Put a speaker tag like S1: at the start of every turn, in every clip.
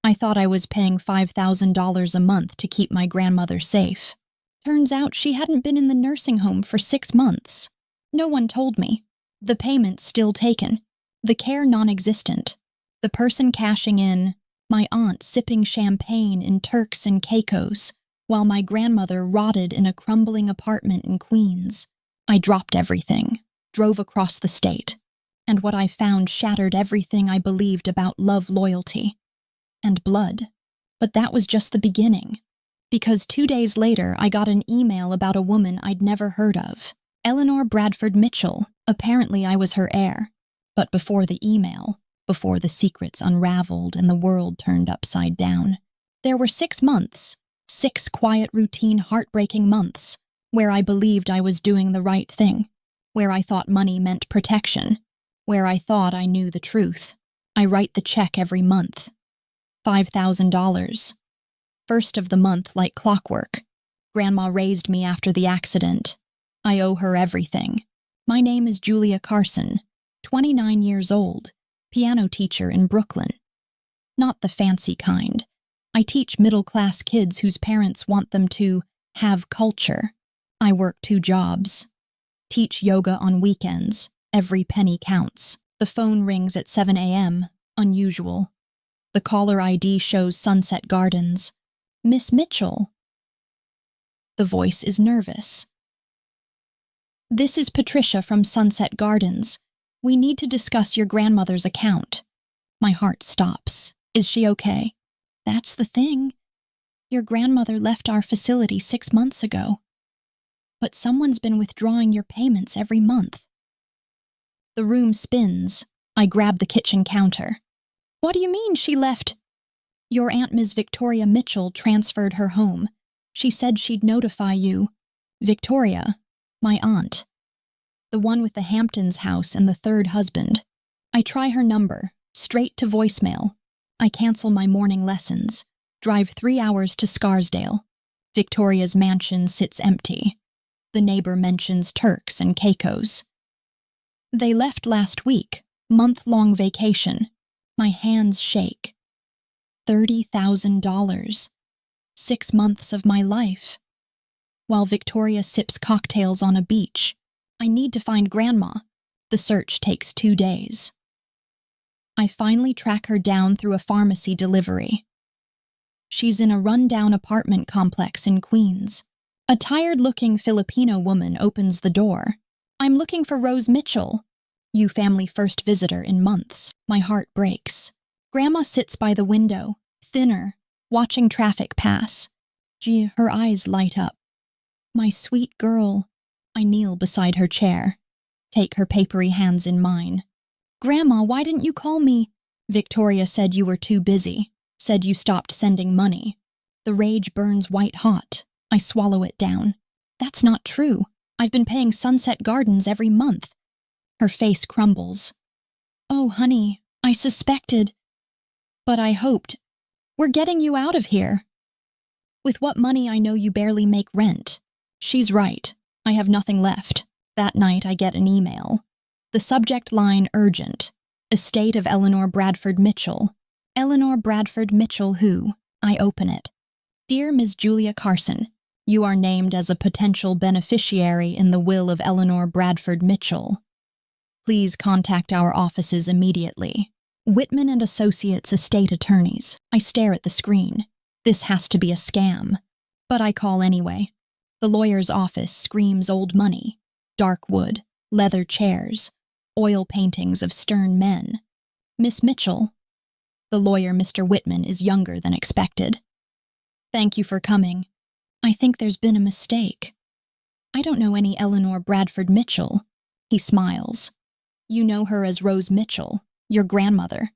S1: I thought I was paying $5,000 a month to keep my grandmother safe. Turns out she hadn't been in the nursing home for 6 months. No one told me. The payment still taken. The care non-existent. The person cashing in, my aunt sipping champagne in Turks and Caicos, while my grandmother rotted in a crumbling apartment in Queens. I dropped everything, drove across the state, and what I found shattered everything I believed about love, loyalty, and blood. But that was just the beginning. Because 2 days later, I got an email about a woman I'd never heard of. Eleanor Bradford Mitchell. Apparently I was her heir. But before the email, before the secrets unraveled and the world turned upside down, there were 6 months, 6 quiet, routine, heartbreaking months, where I believed I was doing the right thing, where I thought money meant protection, where I thought I knew the truth. I write the check every month. $5,000. First of the month like clockwork. Grandma raised me after the accident. I owe her everything. My name is Julia Carson, 29 years old, piano teacher in Brooklyn. Not the fancy kind. I teach middle-class kids whose parents want them to have culture. I work 2 jobs. Teach yoga on weekends. Every penny counts. The phone rings at 7 a.m. Unusual. The caller ID shows Sunset Gardens. Miss Mitchell. The voice is nervous. This is Patricia from Sunset Gardens. We need to discuss your grandmother's account. My heart stops. Is she okay? That's the thing. Your grandmother left our facility 6 months ago. But someone's been withdrawing your payments every month. The room spins. I grab the kitchen counter. What do you mean she left? Your Aunt Ms. Victoria Mitchell transferred her home. She said she'd notify you. Victoria, my aunt. The one with the Hamptons house and the 3rd husband. I try her number, straight to voicemail. I cancel my morning lessons, drive 3 hours to Scarsdale. Victoria's mansion sits empty. The neighbor mentions Turks and Caicos. They left last week, month-long vacation. My hands shake. $30,000. 6 months of my life. While Victoria sips cocktails on a beach, I need to find Grandma. The search takes 2 days. I finally track her down through a pharmacy delivery. She's in a run-down apartment complex in Queens. A tired-looking Filipino woman opens the door. I'm looking for Rose Mitchell. You family first visitor in months. My heart breaks. Grandma sits by the window, thinner, watching traffic pass. Gee, her eyes light up. My sweet girl. I kneel beside her chair. Take her papery hands in mine. Grandma, why didn't you call me? Victoria said you were too busy. Said you stopped sending money. The rage burns white hot. I swallow it down. That's not true. I've been paying Sunset Gardens every month. Her face crumbles. Oh, honey, I suspected. But I hoped. We're getting you out of here. With what money I know you barely make rent. She's right. I have nothing left. That night I get an email. The subject line urgent. Estate of Eleanor Bradford Mitchell. Eleanor Bradford Mitchell who? I open it. Dear Ms. Julia Carson, you are named as a potential beneficiary in the will of Eleanor Bradford Mitchell. Please contact our offices immediately. Whitman and Associates estate attorneys. I stare at the screen. This has to be a scam. But I call anyway. The lawyer's office screams old money. Dark wood, leather chairs, oil paintings of stern men. Miss Mitchell. The lawyer, Mr. Whitman, is younger than expected. Thank you for coming. I think there's been a mistake. I don't know any Eleanor Bradford Mitchell. He smiles. You know her as Rose Mitchell, your grandmother.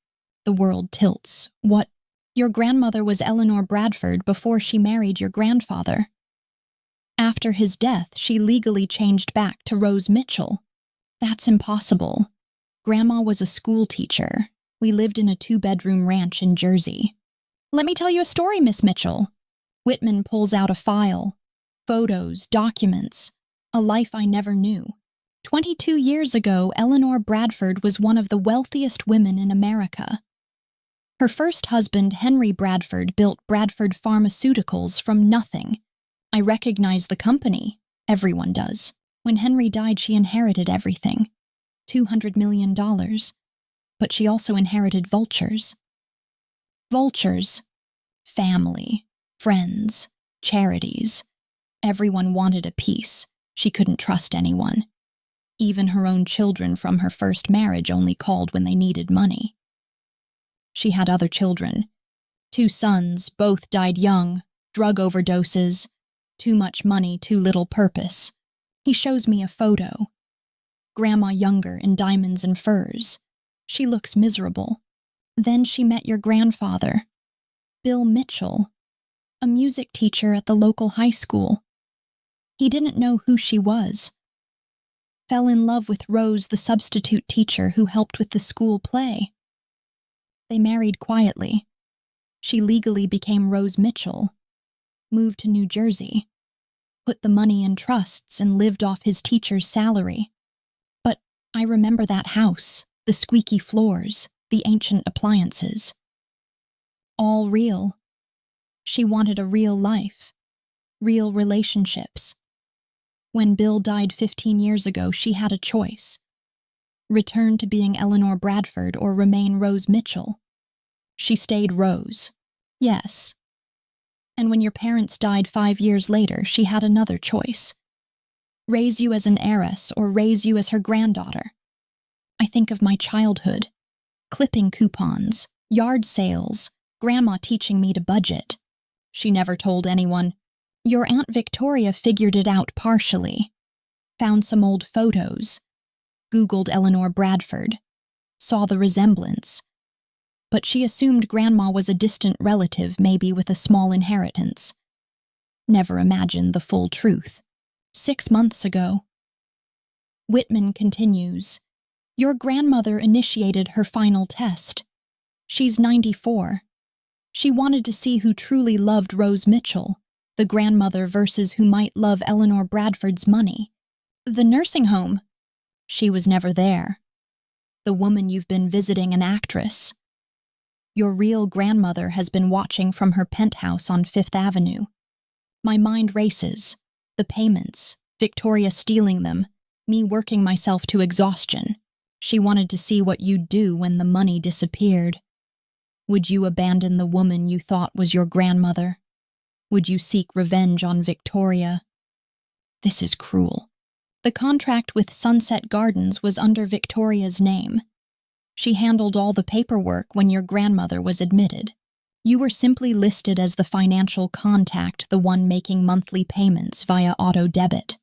S1: The world tilts. What? Your grandmother was Eleanor Bradford before she married your grandfather. After his death, she legally changed back to Rose Mitchell. That's impossible. Grandma was a school teacher. We lived in a 2-bedroom ranch in Jersey. Let me tell you a story, Miss Mitchell. Whitman pulls out a file. Photos, documents. A life I never knew. 22 years ago, Eleanor Bradford was one of the wealthiest women in America. Her first husband, Henry Bradford, built Bradford Pharmaceuticals from nothing. I recognize the company. Everyone does. When Henry died, she inherited everything. $200 million. But she also inherited vultures. Vultures. Family. Friends. Charities. Everyone wanted a piece. She couldn't trust anyone. Even her own children from her first marriage only called when they needed money. She had other children. 2 sons, both died young, drug overdoses, too much money, too little purpose. He shows me a photo. Grandma younger in diamonds and furs. She looks miserable. Then she met your grandfather, Bill Mitchell, a music teacher at the local high school. He didn't know who she was. Fell in love with Rose, the substitute teacher who helped with the school play. They married quietly. She legally became Rose Mitchell, moved to New Jersey, put the money in trusts and lived off his teacher's salary. But I remember that house, the squeaky floors, the ancient appliances. All real. She wanted a real life, real relationships. When Bill died 15 years ago, she had a choice. Return to being Eleanor Bradford or remain Rose Mitchell. She stayed Rose. Yes. And when your parents died 5 years later, she had another choice. Raise you as an heiress or raise you as her granddaughter. I think of my childhood. Clipping coupons, yard sales, Grandma teaching me to budget. She never told anyone. Your Aunt Victoria figured it out partially. Found some old photos. Googled Eleanor Bradford. Saw the resemblance. But she assumed Grandma was a distant relative, maybe with a small inheritance. Never imagined the full truth. 6 months ago. Whitman continues, your grandmother initiated her final test. She's 94. She wanted to see who truly loved Rose Mitchell, the grandmother versus who might love Eleanor Bradford's money. The nursing home. She was never there. The woman you've been visiting, an actress. Your real grandmother has been watching from her penthouse on Fifth Avenue. My mind races. The payments, Victoria stealing them, me working myself to exhaustion. She wanted to see what you'd do when the money disappeared. Would you abandon the woman you thought was your grandmother? Would you seek revenge on Victoria? This is cruel. The contract with Sunset Gardens was under Victoria's name. She handled all the paperwork when your grandmother was admitted. You were simply listed as the financial contact, the one making monthly payments via auto debit.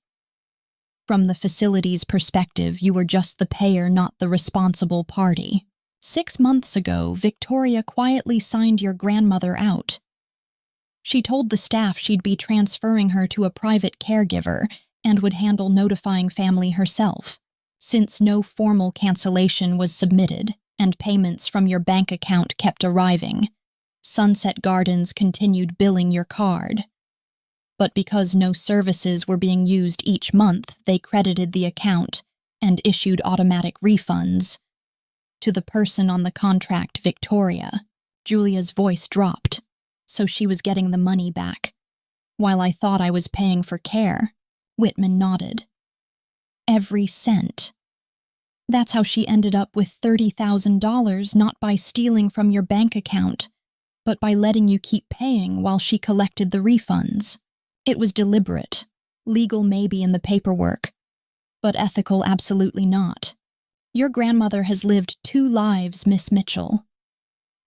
S1: From the facility's perspective, you were just the payer, not the responsible party. 6 months ago, Victoria quietly signed your grandmother out. She told the staff she'd be transferring her to a private caregiver and would handle notifying family herself, since no formal cancellation was submitted and payments from your bank account kept arriving. Sunset Gardens continued billing your card. But because no services were being used each month, they credited the account and issued automatic refunds. To the person on the contract, Victoria, Julia's voice dropped, so she was getting the money back. While I thought I was paying for care, Whitman nodded. Every cent. That's how she ended up with $30,000, not by stealing from your bank account, but by letting you keep paying while she collected the refunds. It was deliberate, legal maybe in the paperwork, but ethical absolutely not. Your grandmother has lived 2 lives, Miss Mitchell.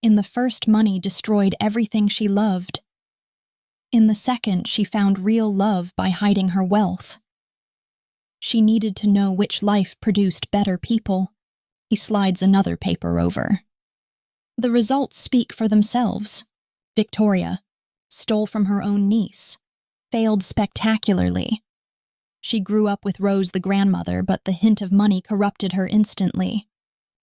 S1: In the first, money destroyed everything she loved. In the second, she found real love by hiding her wealth. She needed to know which life produced better people. He slides another paper over. The results speak for themselves. Victoria stole from her own niece, failed spectacularly. She grew up with Rose, the grandmother, but the hint of money corrupted her instantly.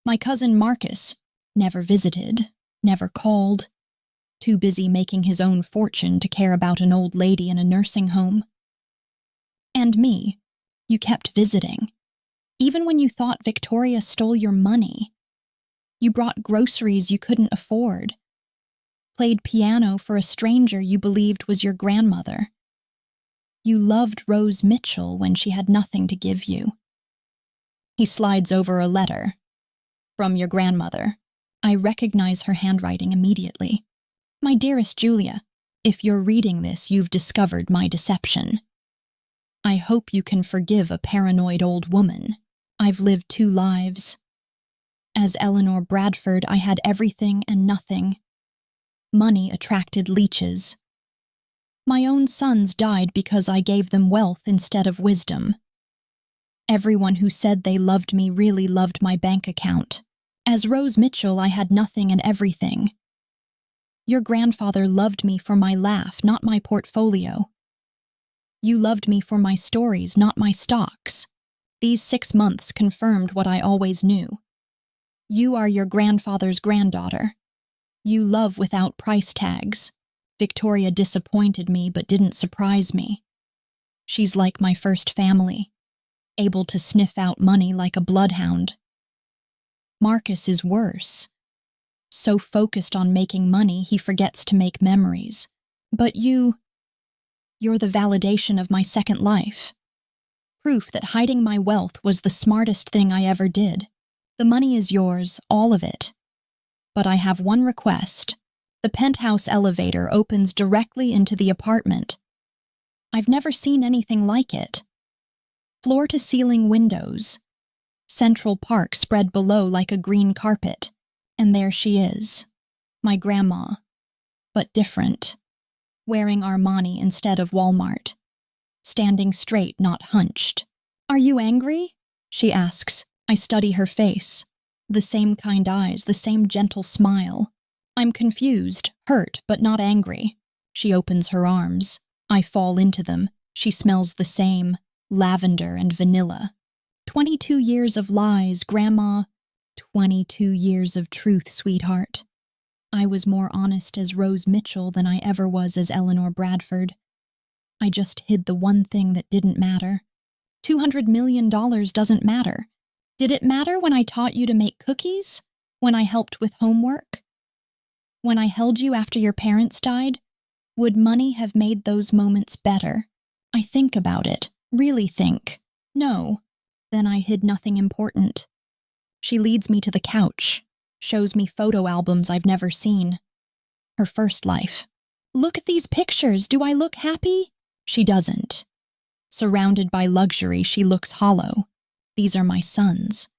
S1: My cousin Marcus never visited, never called, too busy making his own fortune to care about an old lady in a nursing home. And me, you kept visiting. Even when you thought Victoria stole your money, You brought groceries you couldn't afford. Played piano for a stranger you believed was your grandmother. You loved Rose Mitchell when she had nothing to give you. He slides over a letter. From your grandmother. I recognize her handwriting immediately. My dearest Julia, if you're reading this, you've discovered my deception. I hope you can forgive a paranoid old woman. I've lived 2 lives. As Eleanor Bradford, I had everything and nothing. Money attracted leeches. My own sons died because I gave them wealth instead of wisdom. Everyone who said they loved me really loved my bank account. As Rose Mitchell, I had nothing and everything. Your grandfather loved me for my laugh, not my portfolio. You loved me for my stories, not my stocks. These 6 months confirmed what I always knew. You are your grandfather's granddaughter. You love without price tags. Victoria disappointed me but didn't surprise me. She's like my first family, able to sniff out money like a bloodhound. Marcus is worse. So focused on making money, he forgets to make memories. But you're the validation of my second life. Proof that hiding my wealth was the smartest thing I ever did. The money is yours, all of it. But I have one request. The penthouse elevator opens directly into the apartment. I've never seen anything like it. Floor-to-ceiling windows. Central Park spread below like a green carpet. And there she is. My grandma. But different. Wearing Armani instead of Walmart. Standing straight, not hunched. Are you angry? She asks. I study her face. The same kind eyes, the same gentle smile. I'm confused, hurt, but not angry. She opens her arms. I fall into them. She smells the same, lavender and vanilla. 22 years of lies, Grandma. 22 years of truth, sweetheart. I was more honest as Rose Mitchell than I ever was as Eleanor Bradford. I just hid the one thing that didn't matter. $200 million doesn't matter. Did it matter when I taught you to make cookies? When I helped with homework? When I held you after your parents died? Would money have made those moments better? I think about it, really think. No. Then I hid nothing important. She leads me to the couch, shows me photo albums I've never seen. Her first life. Look at these pictures, do I look happy? She doesn't. Surrounded by luxury, she looks hollow. These are my sons,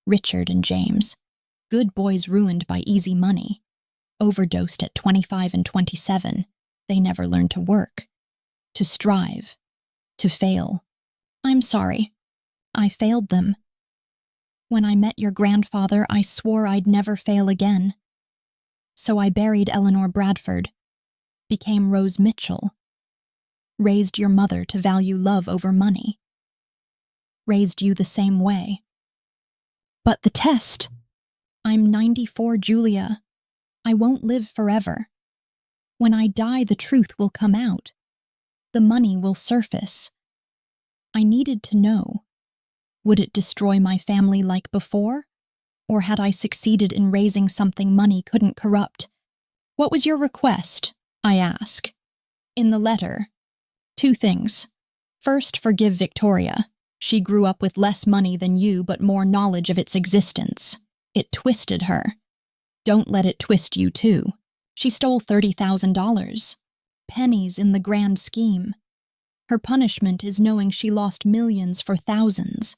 S1: Richard and James. Good boys ruined by easy money. Overdosed at 25 and 27. They never learned to work, to strive, to fail. I'm sorry. I failed them. When I met your grandfather, I swore I'd never fail again. So I buried Eleanor Bradford, became Rose Mitchell, raised your mother to value love over money, raised you the same way. But the test. I'm 94, Julia. I won't live forever. When I die, the truth will come out. The money will surface. I needed to know. Would it destroy my family like before? Or had I succeeded in raising something money couldn't corrupt? What was your request? I ask. In the letter, 2 things. First, forgive Victoria. She grew up with less money than you, but more knowledge of its existence. It twisted her. Don't let it twist you, too. She stole $30,000. Pennies in the grand scheme. Her punishment is knowing she lost millions for thousands.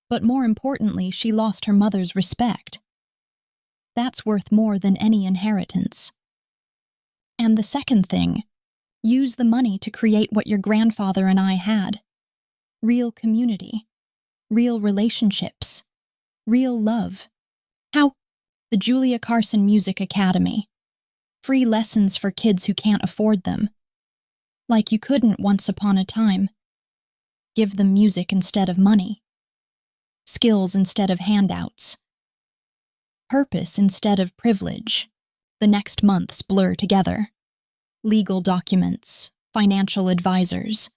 S1: But more importantly, she lost her mother's respect. That's worth more than any inheritance. And the second thing, use the money to create what your grandfather and I had. Real community, real relationships, real love. How? The Julia Carson Music Academy. Free lessons for kids who can't afford them. Like you couldn't once upon a time. Give them music instead of money. Skills instead of handouts. Purpose instead of privilege. The next months blur together. Legal documents, financial advisors.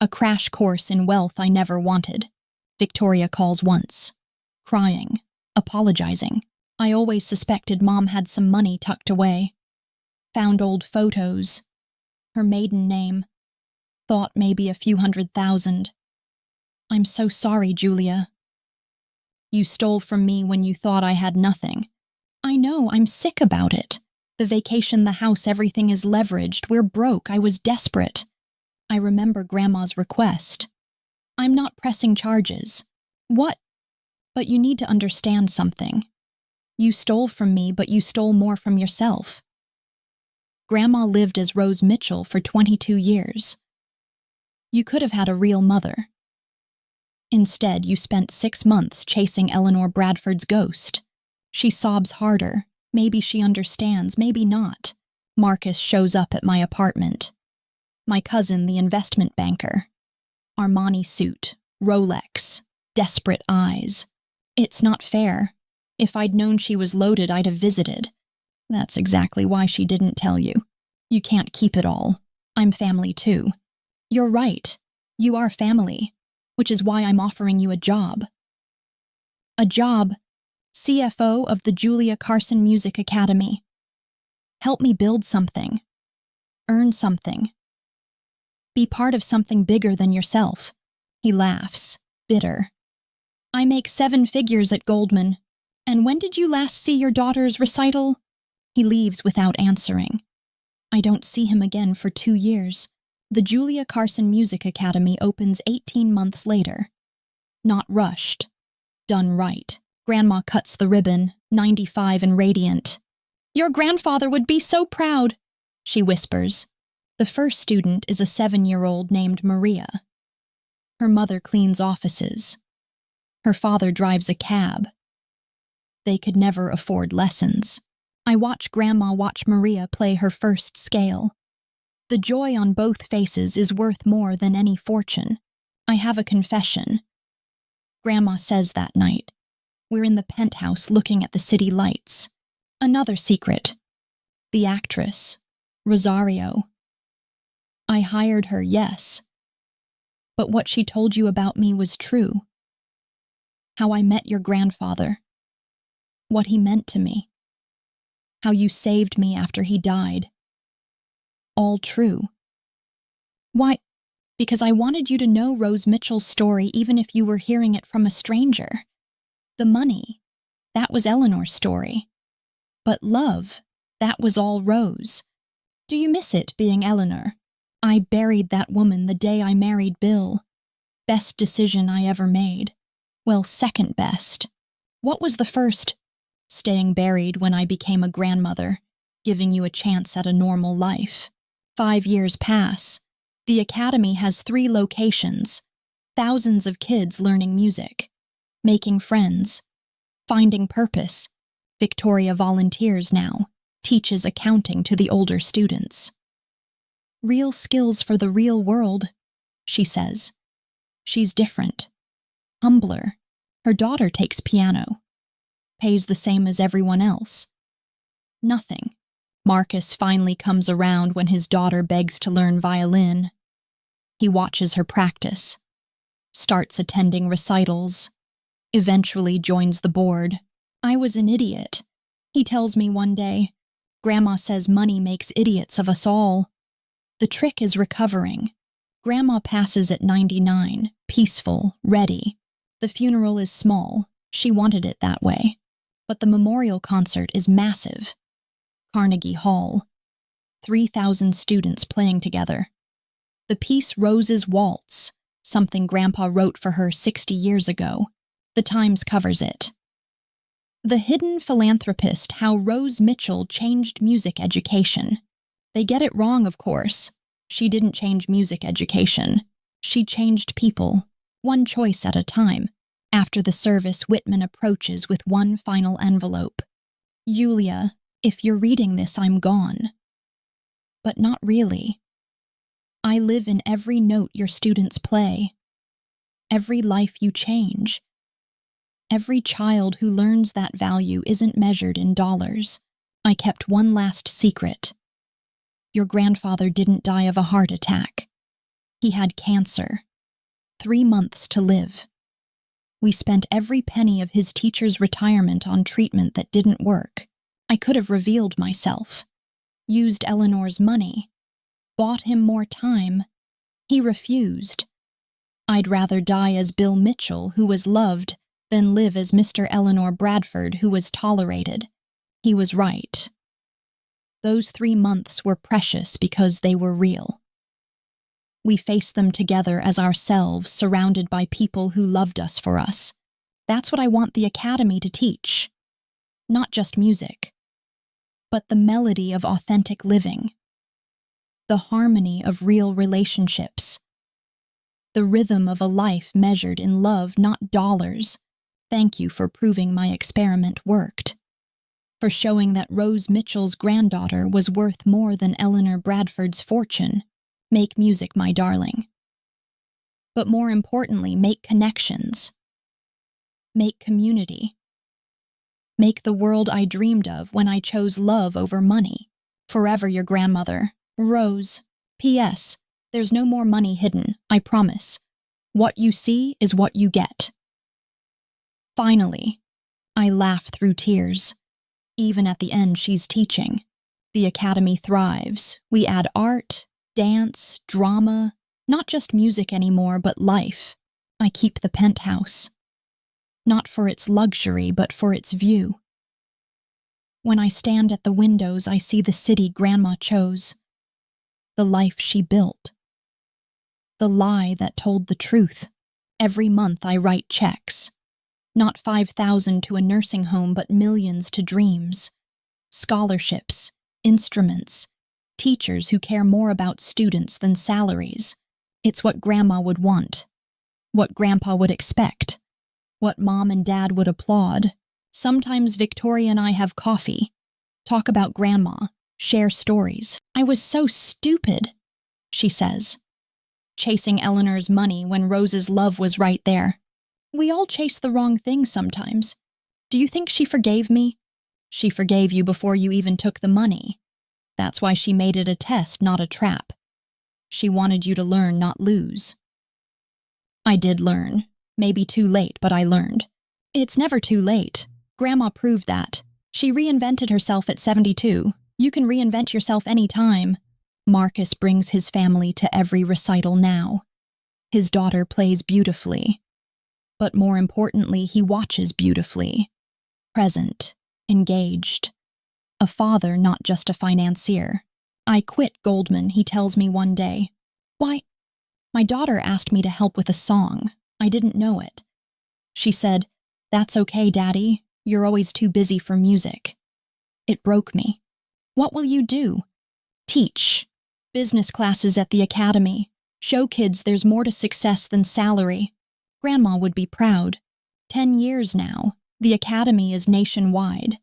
S1: A crash course in wealth I never wanted. Victoria calls once. Crying, apologizing. I always suspected Mom had some money tucked away. Found old photos, her maiden name. Thought maybe a few $100,000. I'm so sorry, Julia. You stole from me when you thought I had nothing. I know, I'm sick about it. The vacation, the house, everything is leveraged. We're broke. I was desperate. I remember Grandma's request. I'm not pressing charges. What? But you need to understand something. You stole from me, but you stole more from yourself. Grandma lived as Rose Mitchell for 22 years. You could have had a real mother. Instead, you spent 6 months chasing Eleanor Bradford's ghost. She sobs harder. Maybe she understands, maybe not. Marcus shows up at my apartment. My cousin, the investment banker. Armani suit, Rolex, desperate eyes. It's not fair. If I'd known she was loaded, I'd have visited. That's exactly why she didn't tell you. You can't keep it all. I'm family too. You're right. You are family, which is why I'm offering you a job. A job, CFO of the Julia Carson Music Academy. Help me build something. Earn something. Be part of something bigger than yourself. He laughs, bitter. I make 7 figures at Goldman. And when did you last see your daughter's recital? He leaves without answering. I don't see him again for 2 years. The Julia Carson Music Academy opens 18 months later. Not rushed. Done right. Grandma cuts the ribbon, 95 and radiant. Your grandfather would be so proud, she whispers. The first student is a 7-year-old named Maria. Her mother cleans offices. Her father drives a cab. They could never afford lessons. I watch Grandma watch Maria play her first scale. The joy on both faces is worth more than any fortune. I have a confession. Grandma says that night. We're in the penthouse looking at the city lights. Another secret. The actress, Rosario. I hired her, yes. But what she told you about me was true. How I met your grandfather. What he meant to me. How you saved me after he died. All true. Why? Because I wanted you to know Rose Mitchell's story even if you were hearing it from a stranger. The money, that was Eleanor's story. But love, that was all Rose. Do you miss it being Eleanor? I buried that woman the day I married Bill. Best decision I ever made. Well, second best. What was the first? Staying buried when I became a grandmother, giving you a chance at a normal life. 5 years pass. The academy has 3 locations. Thousands of kids learning music. Making friends. Finding purpose. Victoria volunteers now. Teaches accounting to the older students. Real skills for the real world, she says. She's different. Humbler. Her daughter takes piano. Pays the same as everyone else. Nothing. Marcus finally comes around when his daughter begs to learn violin. He watches her practice. Starts attending recitals. Eventually joins the board. I was an idiot. He tells me one day, Grandma says money makes idiots of us all. The trick is recovering. Grandma passes at 99, peaceful, ready. The funeral is small. She wanted it that way. But the memorial concert is massive. Carnegie Hall. 3,000 students playing together. The piece Rose's Waltz, something Grandpa wrote for her 60 years ago. The Times covers it. The Hidden Philanthropist: How Rose Mitchell Changed Music Education. They get it wrong, of course. She didn't change music education. She changed people, one choice at a time. After the service, Whitman approaches with one final envelope. Julia, if you're reading this, I'm gone. But not really. I live in every note your students play. Every life you change. Every child who learns that value isn't measured in dollars. I kept one last secret. Your grandfather didn't die of a heart attack. He had cancer. 3 months to live. We spent every penny of his teacher's retirement on treatment that didn't work. I could have revealed myself, used Eleanor's money, bought him more time. He refused. I'd rather die as Bill Mitchell, who was loved, than live as Mr. Eleanor Bradford, who was tolerated. He was right. Those 3 months were precious because they were real. We faced them together as ourselves, surrounded by people who loved us for us. That's what I want the Academy to teach. Not just music, but the melody of authentic living, the harmony of real relationships, the rhythm of a life measured in love, not dollars. Thank you for proving my experiment worked, for showing that Rose Mitchell's granddaughter was worth more than Eleanor Bradford's fortune. Make music, my darling. But more importantly, make connections. Make community. Make the world I dreamed of when I chose love over money. Forever your grandmother, Rose. P.S. There's no more money hidden, I promise. What you see is what you get. Finally, I laugh through tears. Even at the end, she's teaching. The Academy thrives. We add art, dance, drama, not just music anymore, but life. I keep the penthouse. Not for its luxury, but for its view. When I stand at the windows, I see the city Grandma chose, the life she built, the lie that told the truth. Every month I write checks. Not 5,000 to a nursing home, but millions to dreams. Scholarships, instruments, teachers who care more about students than salaries. It's what Grandma would want, what Grandpa would expect, what Mom and Dad would applaud. Sometimes Victoria and I have coffee, talk about Grandma, share stories. I was so stupid, she says, chasing Eleanor's money when Rose's love was right there. We all chase the wrong thing sometimes. Do you think she forgave me? She forgave you before you even took the money. That's why she made it a test, not a trap. She wanted you to learn, not lose. I did learn. Maybe too late, but I learned. It's never too late. Grandma proved that. She reinvented herself at 72. You can reinvent yourself any time. Marcus brings his family to every recital now. His daughter plays beautifully. But more importantly, he watches beautifully. Present, engaged. A father, not just a financier. I quit Goldman, he tells me one day. Why? My daughter asked me to help with a song. I didn't know it. She said, "That's okay, Daddy. You're always too busy for music." It broke me. What will you do? Teach. Business classes at the Academy. Show kids there's more to success than salary. Grandma would be proud. 10 years now, the Academy is nationwide.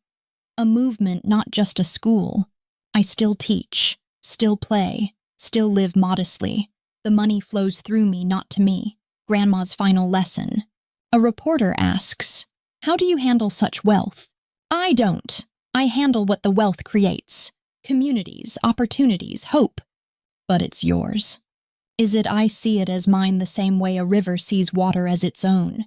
S1: A movement, not just a school. I still teach, still play, still live modestly. The money flows through me, not to me. Grandma's final lesson. A reporter asks, "How do you handle such wealth?" I don't. I handle what the wealth creates. Communities, opportunities, hope. But it's yours. Is it I see it as mine the same way a river sees water as its own?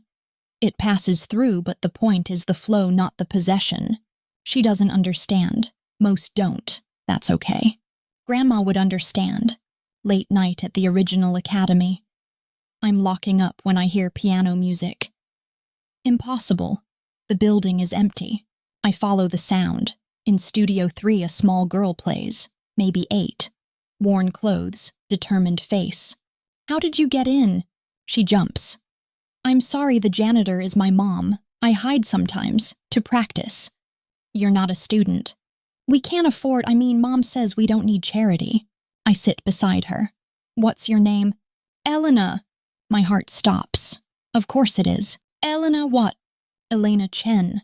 S1: It passes through, but the point is the flow, not the possession. She doesn't understand. Most don't. That's okay. Grandma would understand. Late night at the original Academy. I'm locking up when I hear piano music. Impossible. The building is empty. I follow the sound. In Studio 3, a small girl plays, maybe 8. Worn clothes, determined face. How did you get in? She jumps. I'm sorry, the janitor is my mom. I hide sometimes, to practice. You're not a student. We can't afford, Mom says we don't need charity. I sit beside her. What's your name? Elena. My heart stops. Of course it is. Elena what? Elena Chen.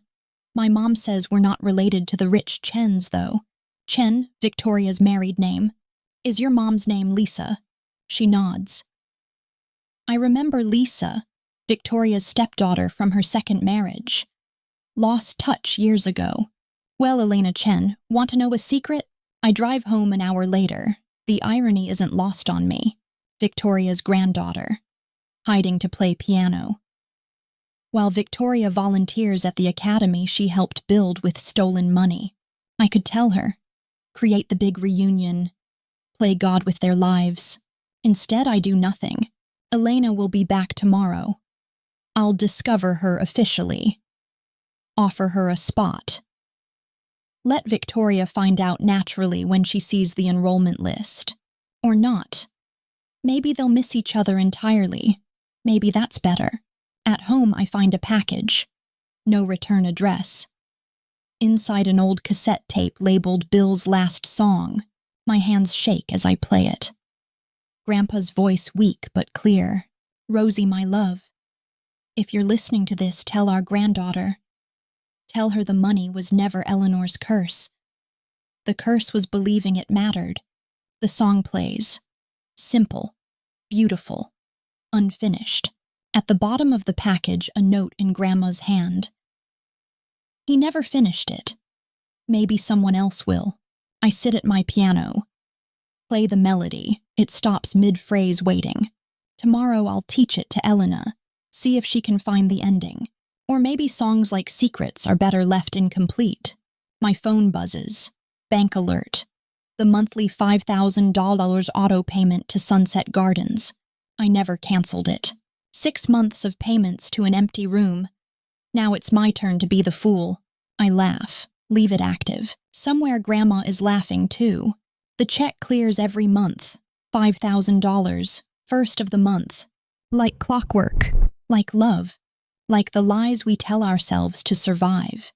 S1: My mom says we're not related to the rich Chens, though. Chen, Victoria's married name. Is your mom's name Lisa? She nods. I remember Lisa, Victoria's stepdaughter from her second marriage. Lost touch years ago. Well, Elena Chen, want to know a secret? I drive home an hour later. The irony isn't lost on me. Victoria's granddaughter. Hiding to play piano. While Victoria volunteers at the academy she helped build with stolen money. I could tell her, create the big reunion, play God with their lives. Instead, I do nothing. Elena will be back tomorrow. I'll discover her officially. Offer her a spot. Let Victoria find out naturally when she sees the enrollment list. Or not. Maybe they'll miss each other entirely. Maybe that's better. At home, I find a package. No return address. Inside an old cassette tape labeled Bill's Last Song. My hands shake as I play it. Grandpa's voice weak but clear. Rosie, my love. If you're listening to this, tell our granddaughter. Tell her the money was never Eleanor's curse. The curse was believing it mattered. The song plays. Simple. Beautiful. Unfinished. At the bottom of the package, a note in Grandma's hand. He never finished it. Maybe someone else will. I sit at my piano. Play the melody. It stops mid-phrase waiting. Tomorrow I'll teach it to Elena. See if she can find the ending. Or maybe songs like Secrets are better left incomplete. My phone buzzes. Bank alert. The monthly $5,000 auto payment to Sunset Gardens. I never canceled it. 6 months of payments to an empty room. Now it's my turn to be the fool. I laugh. Leave it active. Somewhere Grandma is laughing too. The check clears every month. $5,000. First of the month. Like clockwork. Like love. Like the lies we tell ourselves to survive.